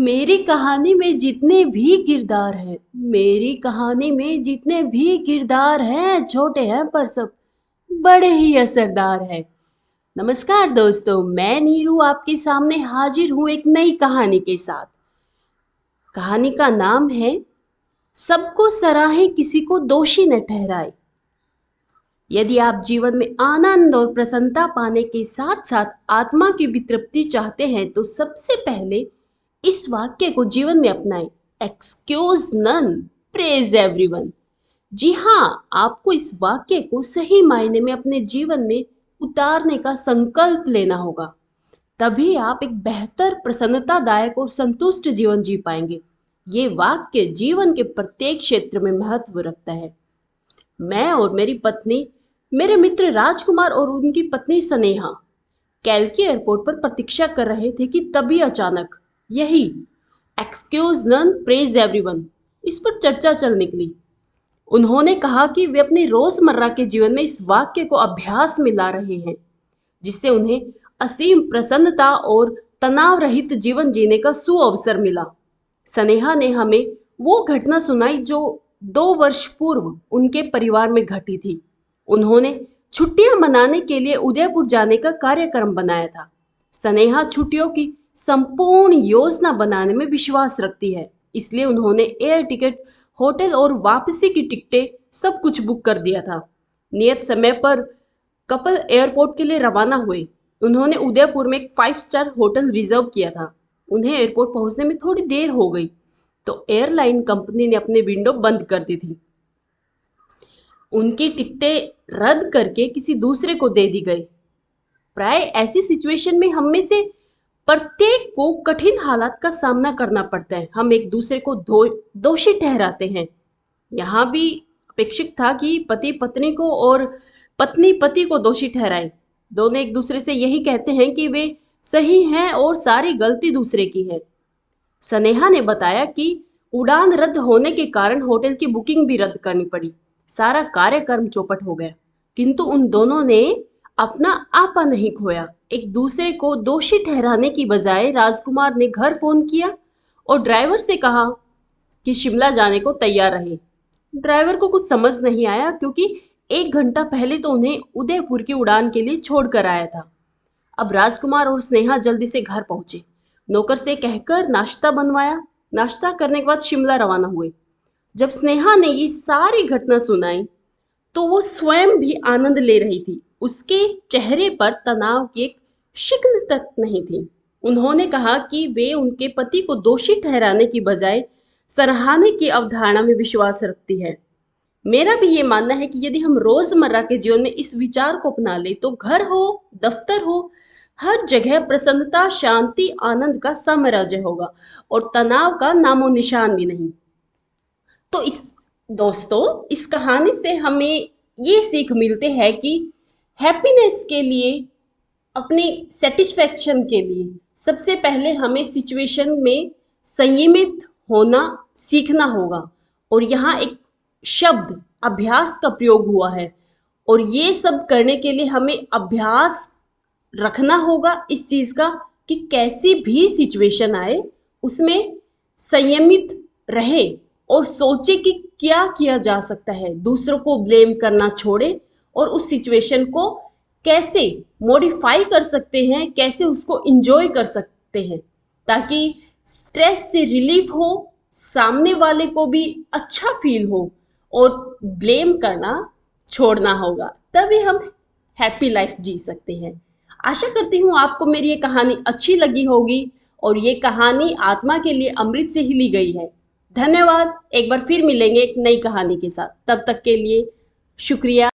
मेरी कहानी में जितने भी किरदार हैं, मेरी कहानी में जितने भी किरदार हैं, छोटे हैं पर सब बड़े ही असरदार हैं। नमस्कार दोस्तों, मैं नीरू आपके सामने हाजिर हूँ एक नई कहानी के साथ। कहानी का नाम है सबको सराहे किसी को दोषी न ठहराए। यदि आप जीवन में आनंद और प्रसन्नता पाने के साथ साथ आत्मा की भी तृप्ति चाहते हैं तो सबसे पहले इस वाक्य को जीवन में अपनाएं। Excuse none, praise everyone. जी हाँ, आपको इस वाक्य को सही मायने में अपने जीवन में उतारने का संकल्प लेना होगा। तभी आप एक बेहतर, प्रसन्नतादायक और संतुष्ट जीवन जी पाएंगे। ये वाक्य जीवन के प्रत्येक क्षेत्र में महत्व रखता है। मैं और मेरी पत्नी, मेरे मित्र राजकुमार और उनकी पत्नी स्नेहा कैलकी एयरपोर्ट पर प्रतीक्षा कर रहे थे कि तभी अचानक यही एक्सक्यूज नन प्रेज एवरीवन इस पर चर्चा चल निकली। उन्होंने कहा कि वे अपने रोजमर्रा के जीवन में इस वाक्य को अभ्यास में ला रहे हैं, जिससे उन्हें असीम प्रसन्नता और तनाव रहित जीवन जीने का सुअवसर मिला। स्नेहा ने हमें वो घटना सुनाई जो 2 वर्ष पूर्व उनके परिवार में घटी थी। उन्होंने छुट्टियां मनाने के लिए उदयपुर जाने का कार्यक्रम बनाया था। स्नेहा छुट्टियों की संपूर्ण योजना बनाने में विश्वास रखती है, इसलिए उन्होंने एयर टिकट, होटल और वापसी की टिकटें सब कुछ बुक कर दिया था। नियत समय पर कपल एयरपोर्ट के लिए रवाना हुए। उन्होंने उदयपुर में एक 5 स्टार होटल रिजर्व किया था। उन्हें एयरपोर्ट पहुंचने में थोड़ी देर हो गई तो एयरलाइन कंपनी ने अपने विंडो बंद कर दी थी। उनकी टिकटें रद्द करके किसी दूसरे को दे दी गई। प्राय ऐसी सिचुएशन में हम में से प्रत्येक को कठिन हालात का सामना करना पड़ता है। हम एक दूसरे को दोषी ठहराते हैं। यहाँ भी अपेक्षित था कि पति पत्नी को और पत्नी पति को दोषी ठहराए। दोनों एक दूसरे से यही कहते हैं कि वे सही हैं और सारी गलती दूसरे की है। स्नेहा ने बताया कि उड़ान रद्द होने के कारण होटल की बुकिंग भी रद्द करनी पड़ी। सारा कार्यक्रम चौपट हो गया, किंतु उन दोनों ने अपना आपा नहीं खोया। एक दूसरे को दोषी ठहराने की बजाय राजकुमार ने घर फोन किया और ड्राइवर से कहा कि शिमला जाने को तैयार रहे। ड्राइवर को कुछ समझ नहीं आया क्योंकि 1 घंटा पहले तो उन्हें उदयपुर की उड़ान के लिए छोड़ कर आया था। अब राजकुमार और स्नेहा जल्दी से घर पहुंचे। नौकर से कहकर नाश्ता बनवाया। नाश्ता करने के बाद शिमला रवाना हुए। जब स्नेहा ने ये सारी घटना सुनाई तो वो स्वयं भी आनंद ले रही थी। उसके चेहरे पर तनाव की एक शिकन तक नहीं थी। उन्होंने कहा कि वे उनके पति को दोषी ठहराने की बजाय सराहने की अवधारणा में विश्वास रखती है। मेरा भी ये मानना है कि यदि हम रोजमर्रा के जीवन में इस विचार को अपना ले तो घर हो, दफ्तर हो, हर जगह प्रसन्नता, शांति, आनंद का साम्राज्य होगा और तनाव का नामो निशान भी नहीं। तो इस कहानी से हमें ये सीख मिलते हैं कि हैप्पीनेस के लिए, अपनी सेटिस्फैक्शन के लिए सबसे पहले हमें सिचुएशन में संयमित होना सीखना होगा। और यहाँ एक शब्द अभ्यास का प्रयोग हुआ है और ये सब करने के लिए हमें अभ्यास रखना होगा इस चीज़ का कि कैसी भी सिचुएशन आए उसमें संयमित रहे और सोचे कि क्या किया जा सकता है। दूसरों को ब्लेम करना छोड़े और उस सिचुएशन को कैसे मॉडिफाई कर सकते हैं, कैसे उसको इंजॉय कर सकते हैं ताकि स्ट्रेस से रिलीफ हो, सामने वाले को भी अच्छा फील हो और ब्लेम करना छोड़ना होगा। तभी हम हैप्पी लाइफ जी सकते हैं। आशा करती हूँ आपको मेरी ये कहानी अच्छी लगी होगी और ये कहानी आत्मा के लिए अमृत से ही ली गई है। धन्यवाद। एक बार फिर मिलेंगे एक नई कहानी के साथ। तब तक के लिए शुक्रिया।